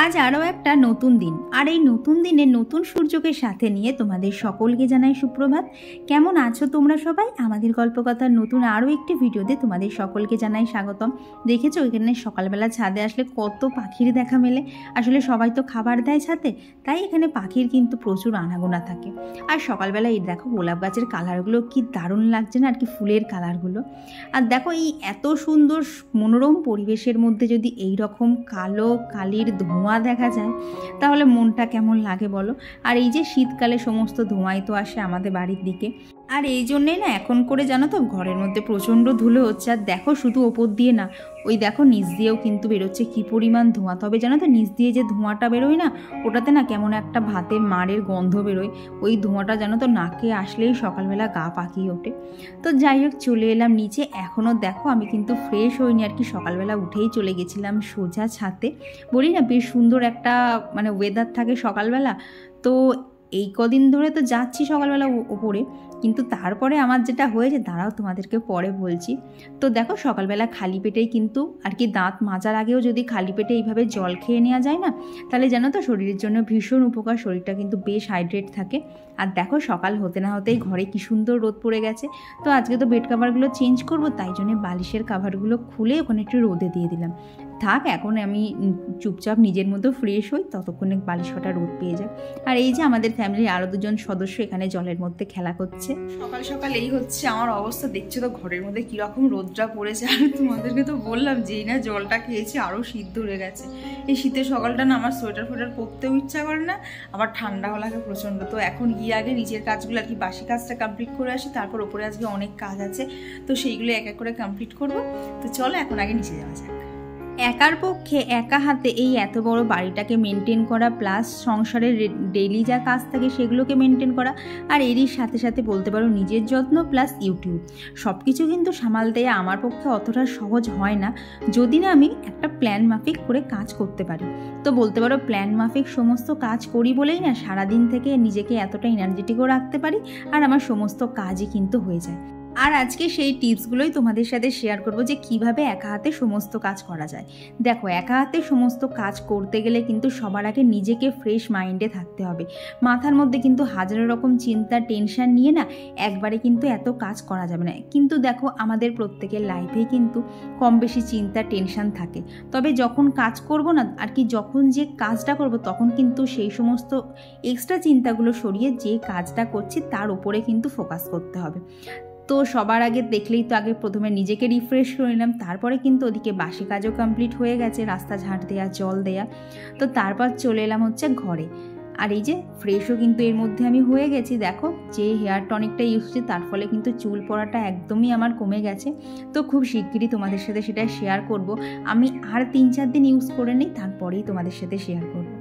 আজ আরও একটা নতুন দিন, আর এই নতুন দিনে নতুন সূর্যকে সাথে নিয়ে তোমাদের সকলকে জানাই সুপ্রভাত। কেমন আছো তোমরা সবাই? আমাদের গল্পকথার নতুন আরও একটি ভিডিওতে তোমাদের সকলকে জানাই স্বাগতম। দেখেছো এখানে সকালবেলা ছাদে আসলে কত পাখির দেখা মেলে। আসলে সবাই তো খাবার দেয় ছাদে, তাই এখানে পাখির কিন্তু প্রচুর আনাগোনা থাকে। আর সকালবেলা এই দেখো গোলাপ গাছের কালারগুলো কি দারুণ লাগছে না, আর কি ফুলের কালারগুলো। আর দেখো এই এত সুন্দর মনোরম পরিবেশের মধ্যে যদি এই রকম কালো কালির ধোঁয়া দেখা যায় তাহলে মনটা কেমন লাগে বলো। আর এই যে শীতকালে সমস্ত ধোঁয়াই তো আসে আমাদের বাড়ির দিকে, আর এই জন্যেই না এখন করে জানো তো ঘরের মধ্যে প্রচণ্ড ধুলো হচ্ছে। আর দেখো শুধু ওপর দিয়ে না, ওই দেখো নিচ দিয়েও কিন্তু বেরোচ্ছে কি পরিমাণ ধোঁয়া। তবে জানো তো নিচ দিয়ে যে ধোঁয়াটা বেরোয় না, ওটাতে না কেমন একটা ভাতের মাড়ের গন্ধ বেরোয়। ওই ধোঁয়াটা জানো তো নাকে আসলেই সকালবেলা গা পাকিয়ে ওঠে। তো যাই হোক চলে এলাম নিচে। এখনও দেখো আমি কিন্তু ফ্রেশ হইনি, আর কি সকালবেলা উঠেই চলে গেছিলাম সোজা ছাদে। বলি না বেশ সুন্দর একটা ওয়েদার থাকে সকালবেলা। তো এই কদিন ধরে তো যাচ্ছি সকালবেলা ওপরে, কিন্তু তারপরে আমার যেটা হয়েছে দাঁড়াও তোমাদেরকে পরে বলছি। তো দেখো সকালবেলা খালি পেটেই কিন্তু আর কি দাঁত মাজার আগেও যদি খালি পেটে এইভাবে জল খেয়ে নেওয়া যায় না, তাহলে জানো তো শরীরের জন্য ভীষণ উপকার, শরীরটা কিন্তু বেশ হাইড্রেট থাকে। আর দেখো সকাল হতে না হতেই ঘরে কি সুন্দর রোদ পড়ে গেছে। তো আজকে তো বেড কাভারগুলো চেঞ্জ করবো, তাই জন্য বালিশের কাভারগুলো খুলে ওখানে একটু রোদে দিয়ে দিলাম। থাক এখন আমি চুপচাপ নিজের মতো ফ্রেশ হই, ততক্ষণে বালিশ কটা রোদ পেয়ে যায়। আর এই যে আমাদের ফ্যামিলির আরও দুজন সদস্য এখানে জলের মধ্যে খেলা করছে। সকাল সকাল এই হচ্ছে আমার অবস্থা, দেখছো তো ঘরের মধ্যে কীরকম রোদটা পড়েছে। আর তোমাদেরকে তো বললাম যেই না জলটা খেয়েছি আরও শীত ধরে গেছে। এই শীতের সকালটা না আমার সোয়েটার ফোয়েটার পরতেও ইচ্ছা করে না, আবার ঠান্ডাও লাগে প্রচণ্ড। তো এখন গিয়ে আগে নিজের কাজগুলো আর কি বাসি কাজটা কমপ্লিট করে আসি, তারপর ওপরে আজকে অনেক কাজ আছে, তো সেইগুলো এক এক করে কমপ্লিট করবো। তো চলো এখন আগে নিচে যাওয়া যাক। একার পক্ষে একা হাতে এই এত বড় বাড়িটাকে মেনটেন করা, প্লাস সংসারের ডেইলি যা কাজ থাকে সেগুলোকে মেনটেন করা, আর এরই সাথে সাথে বলতে পারো নিজের যত্ন প্লাস ইউটিউব, সব কিছু কিন্তু সামাল দেয়া আমার পক্ষে অতটা সহজ হয় না, যদি না আমি একটা প্ল্যান মাফিক করে কাজ করতে পারি। তো বলতে পারো প্ল্যান মাফিক সমস্ত কাজ করি বলেই না সারাদিন থেকে নিজেকে এতটা এনার্জেটিকও রাখতে পারি, আর আমার সমস্ত কাজই কিন্তু হয়ে যায়। আর আজকে সেই টিপসগুলোই তোমাদের সাথে শেয়ার করব যে কিভাবে একা হাতে সমস্ত কাজ করা যায়। দেখো একা হাতে সমস্ত কাজ করতে গেলে কিন্তু সবার আগে নিজেকে ফ্রেশ মাইন্ডে থাকতে হবে। মাথার মধ্যে কিন্তু হাজারো রকম চিন্তা টেনশন নিয়ে না একবারে কিন্তু এত কাজ করা যাবে না। কিন্তু দেখো আমাদের প্রত্যেকের লাইফেই কিন্তু কম বেশি চিন্তা টেনশন থাকে, তবে যখন কাজ করব না আর কি যখন যে কাজটা করব তখন কিন্তু সেই সমস্ত এক্সট্রা চিন্তাগুলো সরিয়ে যে কাজটা করছি তার উপরে কিন্তু ফোকাস করতে হবে। তো সবার আগে দেখলেই তো আগে প্রথমে নিজেকে রিফ্রেশ করে নিলাম, তারপরে কিন্তু ওদিকে বাসি কাজও কমপ্লিট হয়ে গেছে, রাস্তা ঝাঁট দেয়া জল দেয়া। তো তারপর চলে এলাম হচ্ছে ঘরে। আর এই যে ফ্রেশও কিন্তু এর মধ্যে আমি হয়ে গেছি। দেখো যে হেয়ার টনিকটা ইউজ করছি তার ফলে কিন্তু চুল পড়াটা একদমই আমার কমে গেছে। তো খুব শিগগিরই তোমাদের সাথে সেটা শেয়ার করব। আমি আর 3-4 দিন ইউজ করে নিই, তারপরেই তোমাদের সাথে শেয়ার করব।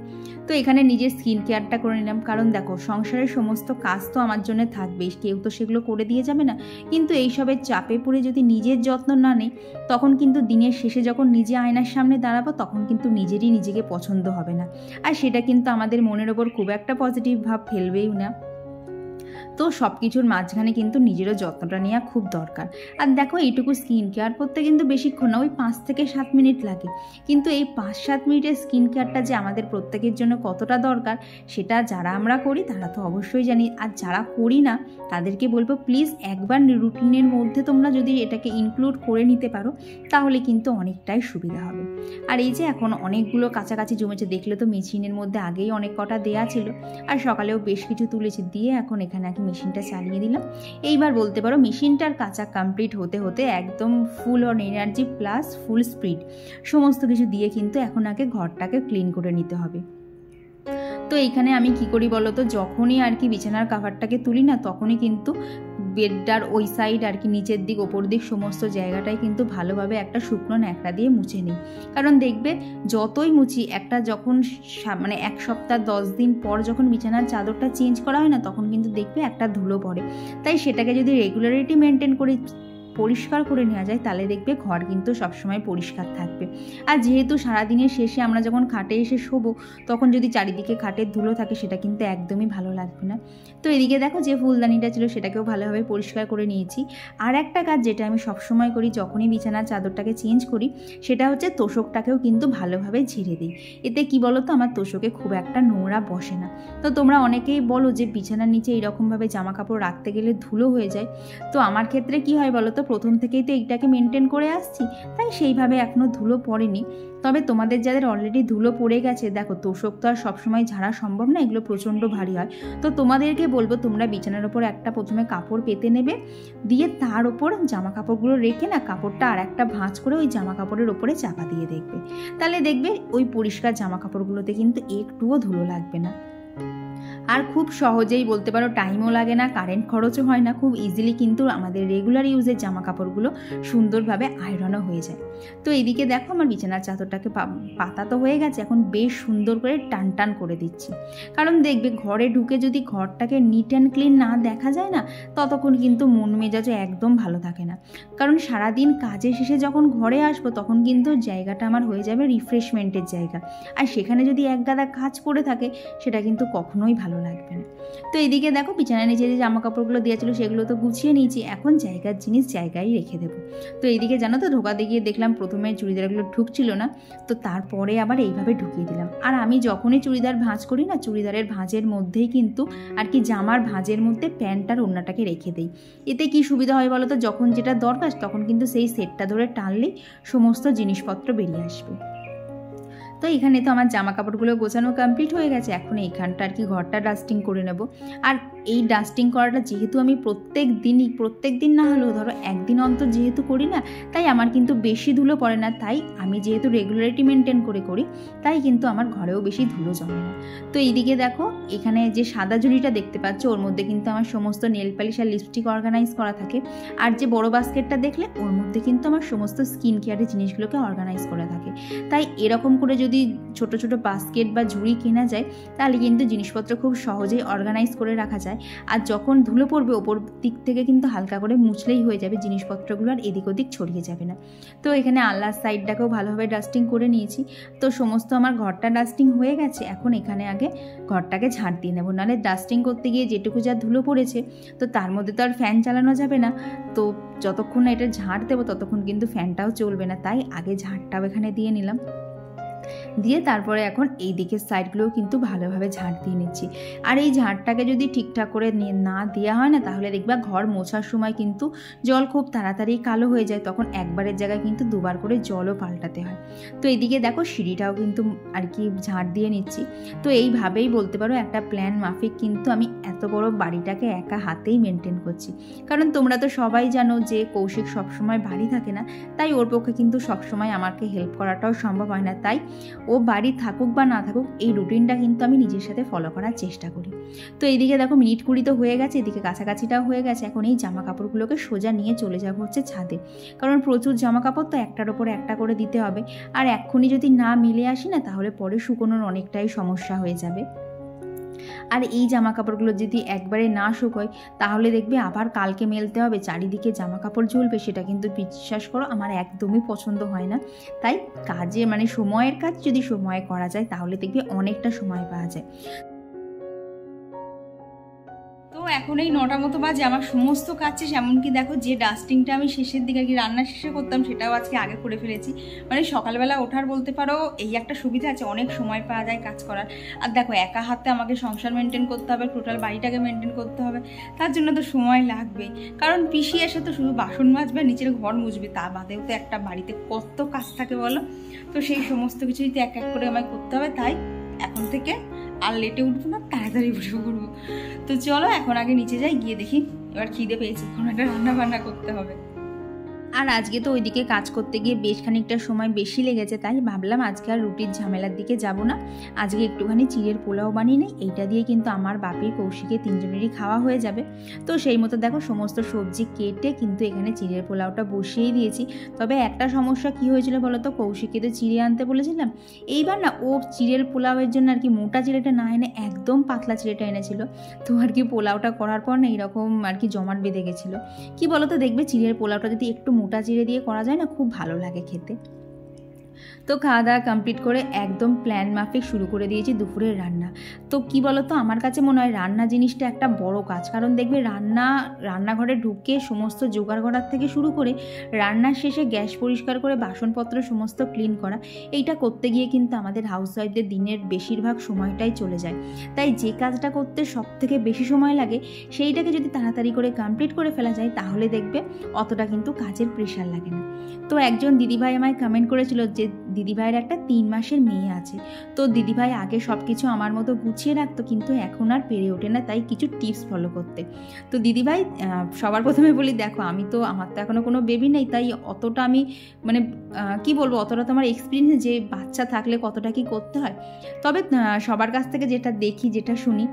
তো এখানে নিজের স্কিন কেয়ারটা করে নিলাম, কারণ দেখো সংসারের সমস্ত কাজ তো আমার জন্য থাকবেই, কেউ তো সেগুলো করে দিয়ে যাবে না। কিন্তু এইসবের চাপে পড়ে যদি নিজের যত্ন না নেই, তখন কিন্তু দিনের শেষে যখন নিজে আয়নার সামনে দাঁড়াবো তখন কিন্তু নিজেরই নিজেকে পছন্দ হবে না, আর সেটা কিন্তু আমাদের মনের ওপর খুব একটা পজিটিভ ভাব ফেলবেই না। তো সব কিছুর মাঝখানে কিন্তু নিজেরও যত্নটা নেওয়া খুব দরকার। আর দেখো এইটুকু স্কিন কেয়ার করতে কিন্তু বেশিক্ষণ না, ওই 5 থেকে 7 মিনিট লাগে। কিন্তু এই 5-7 মিনিটের স্কিন কেয়ারটা যে আমাদের প্রত্যেকের জন্য কতটা দরকার সেটা যারা আমরা করি তারা তো অবশ্যই জানি, আর যারা করি না তাদেরকে বলবো প্লিজ একবার রুটিনের মধ্যে তোমরা যদি এটাকে ইনক্লুড করে নিতে পারো তাহলে কিন্তু অনেকটাই সুবিধা হবে। আর এই যে এখন অনেকগুলো কাছাকাছি জমেছে, দেখলে তো মেশিনের মধ্যে আগেই অনেক কটা দেয়া ছিল, আর সকালেও বেশ কিছু তুলেছি, দিয়ে এখন এখানে মেশিনটা চালিয়ে দিলাম। এইবার বলতে পারো মেশিনটার কাঁচা কমপ্লিট হতে হতে একদম full on energy plus full speed সমস্ত কিছু দিয়ে কিন্তু এখন আগে ঘরটাকে ক্লিন করে নিতে হবে। তো এইখানে আমি কি করি বলো তো, যখনই আর কি বিছানার কাভারটাকে তুলি না তখনই কিন্তু বেডটার ওই সাইড আর কি নিচের দিক ওপর দিক সমস্ত জায়গাটাই কিন্তু ভালোভাবে একটা শুকনো ন্যাকড়া দিয়ে মুছে নিই। কারণ দেখবে যতই মুছি একটা যখন 1 সপ্তাহ 10 দিন পর যখন বিছানার চাদরটা চেঞ্জ করা হয় না তখন কিন্তু দেখবে একটা ধুলো পড়ে। তাই সেটাকে যদি রেগুলারিটি মেনটেন করি পরিষ্কার করে নেওয়া যায় তাহলে দেখবে ঘর কিন্তু সবসময় পরিষ্কার থাকবে। আর যেহেতু সারাদিনের শেষে আমরা যখন খাটে এসে শোবো তখন যদি চারিদিকে খাটের ধুলো থাকে সেটা কিন্তু একদমই ভালো লাগবে না। তো এদিকে দেখো যে ফুলদানিটা ছিল সেটাকেও ভালোভাবে পরিষ্কার করে নিয়েছি। আর একটা কাজ যেটা আমি সবসময় করি যখনই বিছানার চাদরটাকে চেঞ্জ করি সেটা হচ্ছে তোষকটাকেও কিন্তু ভালোভাবে ঝেড়ে দিই। এতে কি বলো তো, আমার তোষকে খুব একটা নোংরা বসে না। তো তোমরা অনেকেই বলো যে বিছানার নিচে এইরকমভাবে জামা কাপড় রাখতে গেলে ধুলো হয়ে যায়। তো আমার ক্ষেত্রে কি হয় বলো তো, প্রথম থেকেই তো এইটাকে মেনটেন করে আসছি, তাই সেইভাবে এখনও ধুলো পড়েনি। তবে তোমাদের যাদের অলরেডি ধুলো পড়ে গেছে, দেখো তোষক তো আর সবসময় ঝাড়া সম্ভব না, এগুলো প্রচণ্ড ভারী হয়। তো তোমাদেরকে বলবো তোমরা বিছানার ওপর একটা প্রথমে কাপড় পেতে নেবে, দিয়ে তার ওপর জামা কাপড়গুলো রেখে না কাপড়টা আর একটা ভাঁজ করে ওই জামা কাপড়ের ওপরে চাপা দিয়ে দেখবে, তাহলে দেখবে ওই পরিষ্কার জামা কাপড়গুলোতে কিন্তু একটুও ধুলো লাগবে না। আর খুব সহজেই বলতে পারো, টাইমও লাগে না, কারেন্ট খরচও হয় না, খুব ইজিলি কিন্তু আমাদের রেগুলার ইউজের জামা কাপড়গুলো সুন্দরভাবে আয়রনও হয়ে যায়। তো এইদিকে দেখো আমার বিছানার চাদরটাকে পাতা তো হয়ে গেছে, এখন বেশ সুন্দর করে টান টান করে দিচ্ছি। কারণ দেখবে ঘরে ঢুকে যদি ঘরটাকে নিট অ্যান্ড ক্লিন না দেখা যায় না, ততক্ষণ কিন্তু মন মেজাজও একদম ভালো থাকে না। কারণ সারাদিন কাজে শেষে যখন ঘরে আসবো তখন কিন্তু জায়গাটা আমার হয়ে যাবে রিফ্রেশমেন্টের জায়গা, আর সেখানে যদি এক গাদা কাজ পড়ে থাকে সেটা কিন্তু কখনোই ভালো লাগবে না। তো এদিকে দেখো বিছানার নিচে যে জামা কাপড়গুলো দেওয়া ছিল সেগুলো তো গুছিয়ে নিয়েছি, এখন জায়গার জিনিস জায়গায় রেখে দেবো। তো এইদিকে জানো তো ঢোকাতে গিয়ে দেখলাম প্রথমে চুড়িদারগুলো ঢুকছিল না, তো তারপরে আবার এইভাবে ঢুকিয়ে দিলাম। আর আমি যখনই চুড়িদার ভাঁজ করি না, চুড়িদারের ভাঁজের মধ্যেই কিন্তু আর কি জামার ভাঁজের মধ্যে প্যান্ট আর ওড়নাটাকে রেখে দিই। এতে কি সুবিধা হয় বলো তো, যখন যেটা দরকার তখন কিন্তু সেই সেটটা ধরে টানলেই সমস্ত জিনিসপত্র বেরিয়ে আসবে। তো এখানে তো আমার জামা কাপড়গুলো গোছানো কমপ্লিট হয়ে গেছে, এখন এইখানটা আর কি ঘরটা ডাস্টিং করে নেব। আর এই ডাস্টিং করাটা যেহেতু আমি প্রত্যেক দিন না হলেও ধরো একদিন অন্তর যেহেতু করি না, তাই আমার কিন্তু বেশি ধুলো পড়ে না। তাই আমি যেহেতু রেগুলারিটি মেনটেন করে করি, তাই কিন্তু আমার ঘরেও বেশি ধুলো জমে না। তো এইদিকে দেখো এখানে যে সাদা ঝুড়িটা দেখতে পাচ্ছ, ওর মধ্যে কিন্তু আমার সমস্ত নেল পালিশ আর লিপস্টিক অর্গানাইজ করা থাকে। আর যে বড় বাস্কেটটা দেখলে, ওর মধ্যে কিন্তু আমার সমস্ত স্কিন কেয়ারের জিনিসগুলোকে অর্গানাইজ করা থাকে। তাই এরকম করে যদি ছোট ছোট বাস্কেট বা ঝুড়ি কেনা যায় তাহলে কিন্তু জিনিসপত্র খুব সহজেই অর্গানাইজ করে রাখা যায়। আর যখন ধুলো পড়বে ওপর দিক থেকে কিন্তু হালকা করে মুছলেই হয়ে যাবে, জিনিসপত্রগুলো আর এদিক ওদিক ছড়িয়ে যাবে না। তো এখানে আল্লাহর সাইডটাকেও ভালোভাবে ডাস্টিং করে নিয়েছি। তো সমস্ত আমার ঘরটা ডাস্টিং হয়ে গেছে, এখন এখানে আগে ঘরটাকে ঝাড় দিয়ে নেবো, নাহলে ডাস্টিং করতে গিয়ে যেটুকু যা ধুলো পড়েছে তো তার মধ্যে তো আর ফ্যান চালানো যাবে না। তো যতক্ষণ না এটা ঝাড় দেবো ততক্ষণ কিন্তু ফ্যানটাও চলবে না, তাই আগে ঝাড়টাও এখানে দিয়ে নিলাম। দিয়ে তারপরে এখন এই দিকের সাইডগুলোও কিন্তু ভালোভাবে ঝাড় দিয়ে নিচ্ছি। আর এই ঝাড়টাকে যদি ঠিকঠাক করে না দেওয়া হয় না, তাহলে দেখবা ঘর মোছার সময় কিন্তু জল খুব তাড়াতাড়ি কালো হয়ে যায়, তখন একবারের জায়গায় কিন্তু দুবার করে জলও পাল্টাতে হয়। তো এইদিকে দেখো সিঁড়িটাও কিন্তু আর কি ঝাড় দিয়ে নিচ্ছি। তো এইভাবেই বলতে পারো একটা প্ল্যান মাফিক কিন্তু আমি এত বড় বাড়িটাকে একা হাতেই মেনটেন করছি। কারণ তোমরা তো সবাই জানো যে কৌশিক সবসময় বাড়ি থাকে না, তাই ওর পক্ষে কিন্তু সবসময় আমাকে হেল্প করাটাও সম্ভব হয় না। তাই ও বাড়ি থাকুক বা না থাকুক এই রুটিনটা কিন্তু আমি নিজের সাথে ফলো করার চেষ্টা করি। তো এইদিকে দেখো মিনিট 20 তো হয়ে গেছে, এদিকে কাছাকাছিটাও হয়ে গেছে। এখন এই জামা কাপড়গুলোকে সোজা নিয়ে চলে যাবো হচ্ছে ছাদে, কারণ প্রচুর জামা কাপড় তো একটার ওপর একটা করে দিতে হবে। আর এক্ষুনি যদি না মিলে আসি না, তাহলে পরে শুকোনোর অনেকটাই সমস্যা হয়ে যাবে। আর এই জামা কাপড়গুলো যদি একবারে না শুকোয় তাহলে দেখবে আবার কালকে মেলতে হবে, চারিদিকে জামা কাপড় ঝুলবে, সেটা কিন্তু বিশ্বাস করো আমার একদমই পছন্দ হয় না। তাই কাজে সময়ের কাজ যদি সময়ে করা যায় তাহলে দেখবে অনেকটা সময় পাওয়া যায়। তো এখন এই 9টা মতো বাজে, আমার সমস্ত কাজ শেষ। এমনকি দেখো যে ডাস্টিংটা আমি শেষের দিকে আর কি রান্না শেষে করতাম সেটাও আজকে আগে করে ফেলেছি। সকালবেলা ওঠার বলতে পারো এই একটা সুবিধা আছে, অনেক সময় পাওয়া যায় কাজ করার। আর দেখো একা হাতে আমাকে সংসার মেনটেন করতে হবে, টোটাল বাড়িটাকে মেনটেন করতে হবে, তার জন্য তো সময় লাগবে। কারণ পিসি এসে তো শুধু বাসন মাজবে, নিচের ঘর মুছবে, তা বাদেও তো একটা বাড়িতে কত কাজ থাকে বলো। তো সেই সমস্ত কিছুই তো এক এক করে আমায় করতে হবে। তাই এখন থেকে আর লেটে উঠবো না, তাড়াতাড়ি উঠে পড়বো। তো চলো এখন আগে নিচে যাই, গিয়ে দেখি এবার খিদে পেয়েছে, কোনো একটা রান্না বান্না করতে হবে। আর আজকে তো ওইদিকে কাজ করতে গিয়ে বেশ খানিকটা সময় বেশি লেগেছে, তাই ভাবলাম আজকে আর রুটির ঝামেলার দিকে যাব না, আজকে একটুখানি চিড়ের পোলাও বানিয়ে নেই। এইটা দিয়ে কিন্তু আমার বাপি কৌশিকে তিনজনেরই খাওয়া হয়ে যাবে। তো সেই মতো দেখো সমস্ত সবজি কেটে কিন্তু এখানে চিড়ের পোলাওটা বসিয়ে দিয়েছি। তবে একটা সমস্যা কি হয়েছিল বলো তো, কৌশিকে তো চিড়ে আনতে বলেছিলাম, এইবার না ও চিড়ের পোলাওয়ের জন্য আর কি মোটা চিড়েটা না এনে একদম পাতলা চিড়েটা এনেছিল। তো আর কি পোলাওটা করার পর না এইরকম আর কি জমাট বেঁধে গেছিলো। কি বলো তো, দেখবে চিড়ের পোলাওটা যদি একটু মোটা চিড়ে দিয়ে করা যায় না, খুব ভালো লাগে খেতে। তো খাওয়া দাওয়া কমপ্লিট করে একদম প্ল্যান মাফিক শুরু করে দিয়েছি দুপুরের রান্না। তো কি বলো তো, আমার কাছে মনে হয় রান্না জিনিসটা একটা বড় কাজ, কারণ দেখবে রান্নাঘরে ঢুকে সমস্ত জোগাড় করার থেকে শুরু করে রান্নার শেষে গ্যাস পরিষ্কার করে বাসনপত্র সমস্ত ক্লিন করা, এইটা করতে গিয়ে কিন্তু আমাদের হাউসওয়াইফদের দিনের বেশিরভাগ সময়টাই চলে যায়। তাই যে কাজটা করতে সব থেকে বেশি সময় লাগে সেইটাকে যদি তাড়াতাড়ি করে কমপ্লিট করে ফেলা যায়, তাহলে দেখবে অতটা কিন্তু কাজের প্রেশার লাগে না। তো একজন দিদিভাই আমায় কমেন্ট করেছিল যে দিদিভাইয়ের একটা 3 মাসের মেয়ে আছে। তো দিদিভাই আগে সব কিছু আমার মতো গুছিয়ে রাখতো, কিন্তু এখন আর পেরে ওঠে না, তাই কিছু টিপস ফলো করতে। তো দিদিভাই, সবার প্রথমে বলি, দেখো আমার তো এখনও কোনো বেবি নেই, তাই অতটা আমি মানে কি বলবো, অতটা তো আমার এক্সপিরিয়েন্স যে বাচ্চা থাকলে কতটা কি করতে হয়। তবে সবার কাছ থেকে যেটা দেখি, যেটা শুনি,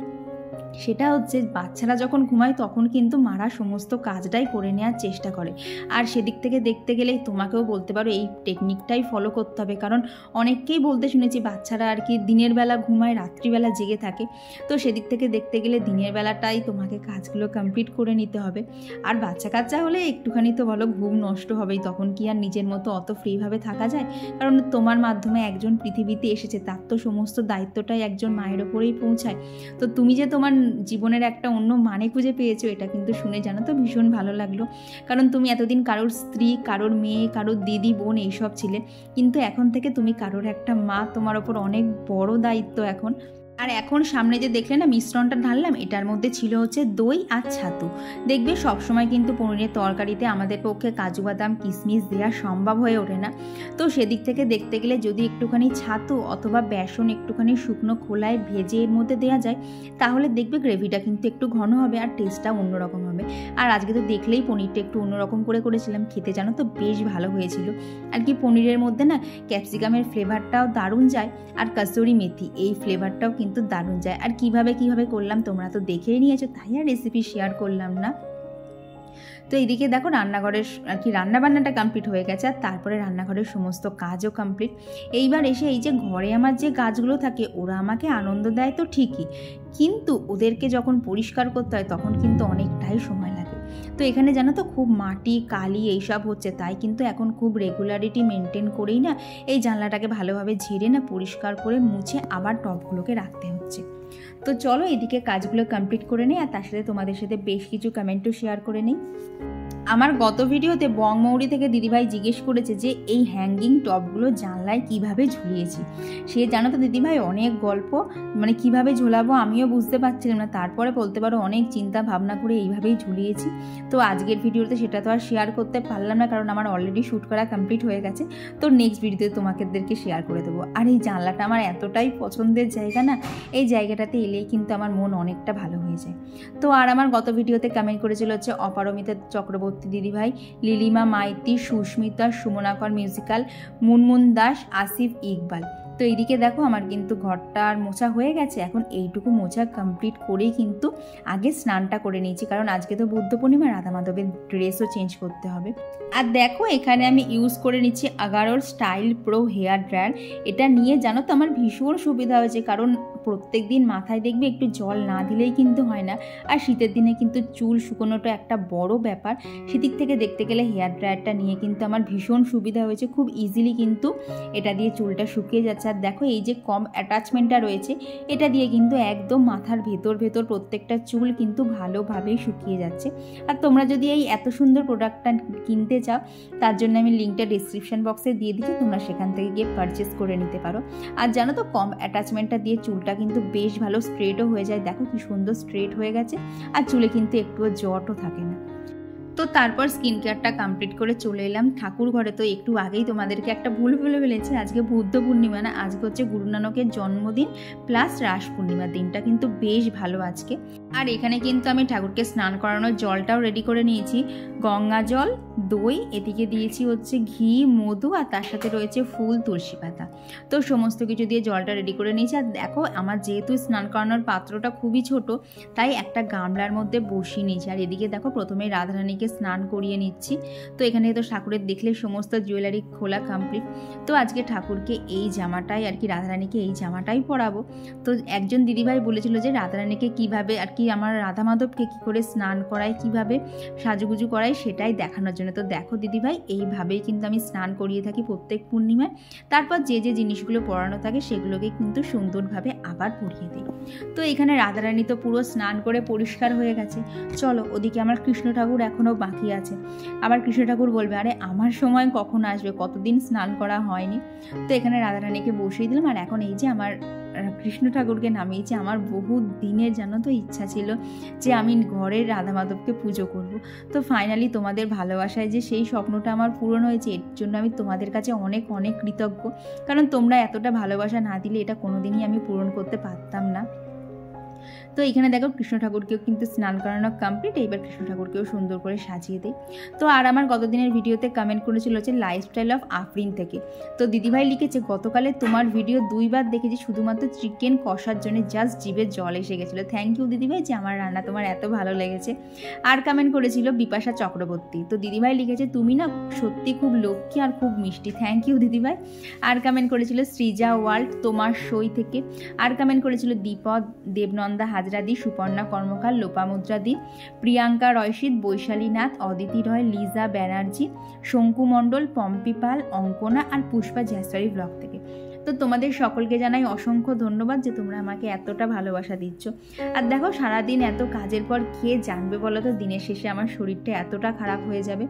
সেটা হচ্ছে বাচ্চারা যখন ঘুমায় তখন কিন্তু মারা সমস্ত কাজটাই করে নেওয়ার চেষ্টা করে। আর সেদিক থেকে দেখতে গেলেই তোমাকেও বলতে পারো এই টেকনিকটাই ফলো করতে হবে, কারণ অনেককেই বলতে শুনেছি বাচ্চারা আর কি দিনের বেলা ঘুমায়, রাত্রিবেলা জেগে থাকে। তো সেদিক থেকে দেখতে গেলে দিনের বেলাটাই তোমাকে কাজগুলো কমপ্লিট করে নিতে হবে। আর বাচ্চা কাচ্চা হলে একটুখানি তো বলো ঘুম নষ্ট হবেই, তখন কি আর নিজের মতো অত ফ্রিভাবে থাকা যায়? কারণ তোমার মাধ্যমে একজন পৃথিবীতে এসেছে, তার তো সমস্ত দায়িত্বটাই একজন মায়ের ওপরেই পৌঁছায়। তো তুমি যে তোমার জীবনের একটা অন্য মানে খুঁজে পেয়েছো, এটা কিন্তু শুনে জানো তো ভীষণ ভালো লাগলো। কারণ তুমি এতদিন কারোর স্ত্রী, কারোর মেয়ে, কারোর দিদি, বোন এইসব ছিলে, কিন্তু এখন থেকে তুমি কারোর একটা মা, তোমার ওপর অনেক বড় দায়িত্ব এখন। আর এখন সামনে যে দেখলে না মিশ্রণটা ঢাললাম, এটার মধ্যে ছিল হচ্ছে দই আর ছাতু। দেখবে সবসময় কিন্তু পনিরের তরকারিতে আমাদের পক্ষে কাজু বাদাম কিশমিশ দেওয়া সম্ভব হয়ে ওঠে না। তো সেদিক থেকে দেখতে গেলে যদি একটুখানি ছাতু অথবা বেসন একটুখানি শুকনো খোলায় ভেজে এর মধ্যে দেওয়া যায়, তাহলে দেখবে গ্রেভিটা কিন্তু একটু ঘন হবে আর টেস্টটা অন্যরকম হবে। আর আজকে তো দেখলেই পনিরটা একটু অন্যরকম করে করেছিলাম, খেতে জানো তো বেশ ভালো হয়েছিল। আর কি পনিরের মধ্যে না ক্যাপসিকামের ফ্লেভারটাও দারুণ যায়, আর কাসুরি মেথি এই ফ্লেভারটাও কিন্তু দারুণ যায়। আর কিভাবে করলাম তোমরা তো দেখেই নিয়েছো, তাই আর রেসিপি শেয়ার করলাম না। তো এইদিকে দেখো রান্নাঘরের আর কি রান্নাবান্নাটা কমপ্লিট হয়ে গেছে, আর তারপরে রান্নাঘরের সমস্ত কাজও কমপ্লিট। এইবার এসে এই যে ঘরে আমার যে গাছগুলো থাকে, ওরা আমাকে আনন্দ দেয় তো ঠিকই, কিন্তু ওদেরকে যখন পরিষ্কার করতে হয় তখন কিন্তু অনেকটাই সময় লাগে। তো এখানে জানো তো খুব মাটি কালি এইসব হচ্ছে, তাই কিন্তু এখন খুব রেগুলারিটি মেনটেন করেই না এই জানলাটাকে ভালোভাবে ঝেড়ে না পরিষ্কার করে মুছে আবার টবগুলোকে রাখতে হচ্ছে। তো চলো এদিকে কাজগুলো কমপ্লিট করে নিই, আর তার সাথে তোমাদের সাথে বেশ কিছু কমেন্টও শেয়ার করে নিই। আমার গত ভিডিওতে বংমৌরি থেকে দিদিভাই জিজ্ঞেস করেছে যে এই হ্যাঙ্গিং টপগুলো জানলায় কিভাবে ঝুলিয়েছি। সে জানো তো দিদিভাই অনেক গল্প, মানে কিভাবে ঝোলাবো আমিও বুঝতে পারছিলাম না, তারপরে বলতে পারো অনেক চিন্তা ভাবনা করে এইভাবেই ঝুলিয়েছি। তো আজকের ভিডিওতে সেটা তো আর শেয়ার করতে পারলাম না, কারণ আমার অলরেডি শ্যুট করা কমপ্লিট হয়ে গেছে। তো নেক্সট ভিডিওতে তোমাদেরকে শেয়ার করে দেবো। আর এই জানলাটা আমার এতটাই পছন্দের জায়গা না, এই জায়গাটাতে এলেই কিন্তু আমার মন অনেকটা ভালো হয়ে যায়। তো আর আমার গত ভিডিওতে কমেন্ট করেছিল হচ্ছে অপারমিতা চক্রবর্তী দিদিভাই, লিলিমা মাইতি, সুস্মিতা, সুমনাকর মিউজিক্যাল, মুনমুন দাস, আসিফ ইকবাল। তো এইদিকে দেখো আমার কিন্তু ঘরটা আর মোছা হয়ে গেছে, এখন এইটুকু মোছা কমপ্লিট করেই কিন্তু আগে স্নানটা করে নিয়েছি, কারণ আজকে তো বুদ্ধ পূর্ণিমা, রাধা মাধবের ড্রেসও চেঞ্জ করতে হবে। আর দেখো এখানে আমি ইউজ করে নিচ্ছি আগারোর স্টাইল প্রো হেয়ার ড্রায়ার। এটা নিয়ে জানো তো আমার ভীষণ সুবিধা হয়েছে, কারণ প্রত্যেক দিন মাথায় দেখবে একটু জল না দিলেই কিন্তু হয় না, আর শীতের দিনে কিন্তু চুল শুকোনোটা একটা বড় ব্যাপার। সেদিক থেকে দেখতে গেলে হেয়ার ড্রায়ারটা নিয়ে কিন্তু আমার ভীষণ সুবিধা হয়েছে, খুব ইজিলি কিন্তু এটা দিয়ে চুলটা শুকিয়ে যাচ্ছে। আর দেখো এই যে কম অ্যাটাচমেন্টটা রয়েছে, এটা দিয়ে কিন্তু একদম মাথার ভেতর প্রত্যেকটা চুল কিন্তু ভালোভাবেই শুকিয়ে যাচ্ছে। আর তোমরা যদি এই এত সুন্দর প্রোডাক্টটা কিনতে চাও, তার জন্য আমি লিঙ্কটা ডিসক্রিপশন বক্সে দিয়ে দিচ্ছি, তোমরা সেখান থেকে গিয়ে পারচেস করে নিতে পারো। আর জানো তো কম অ্যাটাচমেন্টটা দিয়ে চুলটা কিন্তু বেশ ভালো স্ট্রেটও হয়ে যায়, দেখো কি সুন্দর স্ট্রেট হয়ে গেছে, আর চুলে কিন্তু একটুও জটও থাকে না। তো তারপর স্কিন কেয়ারটা কমপ্লিট করে চলে এলাম ঠাকুর ঘরে। তো একটু আগেই তোমাদেরকে একটা ভুল ফেলেছি, আজকে বুদ্ধ পূর্ণিমা না, আজকে হচ্ছে গুরু নানকের জন্মদিন প্লাস রাস পূর্ণিমার দিনটা কিন্তু বেশ ভালো আজকে। আর এখানে কিন্তু আমি ঠাকুরকে স্নান করানোর জলটাও রেডি করে নিয়েছি, গঙ্গা জল, দই, এদিকে দিয়েছি হচ্ছে ঘি, মধু, আর তার সাথে রয়েছে ফুল, তুলসী পাতা। তো সমস্ত কিছু দিয়ে জলটা রেডি করে নিয়েছি। আর দেখো আমার যেহেতু স্নান করানোর পাত্রটা খুবই ছোট, তাই একটা গামলার মধ্যে বসিয়ে নিয়েছি। আর এদিকে দেখো প্রথমে রাধারানীকে স্নান করিয়ে নিচ্ছি। তো এখানে তো ঠাকুরের দেখলে সমস্ত জুয়েলারি খোলা কমপ্লিট। তো আজকে ঠাকুরকে এই জামাটাই আর কি, রাধারানীকে এই জামাটাই পরাবো। তো একজন দিদিভাই বলেছিল যে রাধারানীকে কীভাবে আর কি, আমার রাধা মাধবকে কী করে স্নান করায়, কীভাবে সাজুগুজু করায়, সেটাই দেখানোর জন্য। তো দেখো দিদিভাই, এইভাবেই কিন্তু আমি স্নান করিয়ে থাকি প্রত্যেক পূর্ণিমায়। তারপর যে যে জিনিসগুলো পরানো থাকে সেগুলোকে কিন্তু সুন্দরভাবে আবার পরিয়ে দিই। তো এখানে রাধারানী তো পুরো স্নান করে পরিষ্কার হয়ে গেছে। চলো, ওদিকে আমার কৃষ্ণ ঠাকুর এখনও বাকি আছে। আবার কৃষ্ণ ঠাকুর বলবে, আরে আমার সময় কখন আসবে, কতদিন স্নান করা হয়নি। তো এখানে রাধারানীকে বসিয়ে দিলাম। আর এখন এই যে আমার কৃষ্ণ ঠাকুরকে নামিয়েছি। আমার বহু দিনের জানো তো ইচ্ছা ছিল যে আমি ঘরের রাধা মাধবকে পুজো করব। তো ফাইনালি তোমাদের ভালোবাসায় যে সেই স্বপ্নটা আমার পূরণ হয়েছে, এর জন্য আমি তোমাদের কাছে অনেক অনেক কৃতজ্ঞ। কারণ তোমরা এতটা ভালোবাসা না দিলে এটা কোনোদিনই আমি পূরণ করতে পারতাম না। তো এখানে দেখো কৃষ্ণ ঠাকুরকেও কিন্তু স্নান করানো কমপ্লিট। এইবার কৃষ্ণ ঠাকুরকেও সুন্দর করে সাজিয়ে দিই। তো আর আমার গতদিনের ভিডিওতে কমেন্ট করেছিল হচ্ছে লাইফস্টাইল অফ আফরিন থেকে। তো দিদিভাই লিখেছে, গতকালে তোমার ভিডিও 2 বার দেখেছি, শুধুমাত্র চিকেন কষার জন্য জাস্ট জিভে জল এসে গেছিলো। থ্যাংক ইউ দিদিভাই, যে আমার রান্না তোমার এত ভালো লেগেছে। আর কমেন্ট করেছিল বিপাশা চক্রবর্তী। তো দিদিভাই লিখেছে, তুমি না সত্যি খুব লক্ষ্মী আর খুব মিষ্টি। থ্যাংক ইউ দিদিভাই। আর কমেন্ট করেছিল সৃজা ওয়ার্ল্ড তোমার সই থেকে। আর কমেন্ট করেছিল দীপদ দেবনন্দা হাজরাদি, সুপর্ণা কর্মকার, লোপামুদ্রাদি, প্রিয়াঙ্কা রয়শিদ, বৈশালী নাথ, অদিতি রয়, লিজা ব্যানার্জি, শঙ্কু মণ্ডল, পম্পি পাল, অঙ্কনা আর পুষ্পা জয়সওয়ারি ব্লগ থেকে। তো তোমাদের সকলকে জানাই অসংখ্য ধন্যবাদ যে তোমরা আমাকে এতটা ভালোবাসা দিচ্ছ। আর দেখো সারাদিন এত কাজের পর কে জানবে বলো তো দিনের শেষে আমার শরীরটা এতটা খারাপ হয়ে যাবে।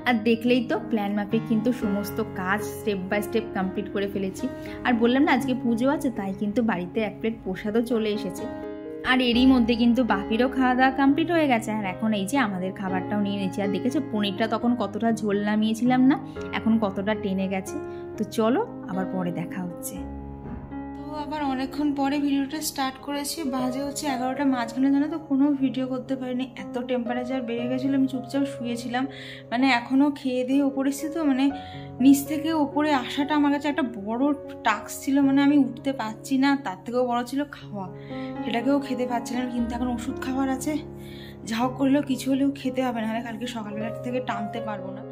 আর দেখলেই তো প্ল্যান মাফিক কিন্তু সমস্ত কাজ স্টেপ বাই স্টেপ কমপ্লিট করে ফেলেছি। আর বললাম না আজকে পুজো আছে, তাই কিন্তু বাড়িতে 1 প্লেট প্রসাদও চলে এসেছে। আর এরই মধ্যে কিন্তু বাপিরও খাওয়া দাওয়া কমপ্লিট হয়ে গেছে। আর এখন এই যে আমাদের খাবারটাও নিয়ে নিয়েছি। আর দেখেছো পনিরটা তখন কতটা ঝোল নামিয়েছিলাম না, এখন কতটা টেনে গেছে। তো চলো আবার পরে দেখা হচ্ছে। তো আবার অনেকক্ষণ পরে ভিডিওটা স্টার্ট করেছি। বাজে হচ্ছে 11টা, মাঝখানে জানো তো কোনো ভিডিও করতে পারিনি, এত টেম্পারেচার বেড়ে গেছিলো। আমি চুপচাপ শুয়েছিলাম, মানে এখনও খেয়ে দিয়ে ওপরে এসেছি। তো মানে নিচ থেকে ওপরে আসাটা আমার কাছে একটা বড় টাস্ক ছিল। মানে আমি উঠতে পারছি না, তার থেকেও বড় ছিল খাওয়া, সেটাকেও খেতে পারছিলাম। কিন্তু এখন ওষুধ খাবার আছে, যা হোক করলেও কিছু হলেও খেতে হবে, নাহলে কালকে সকালবেলা থেকে টানতে পারবো না।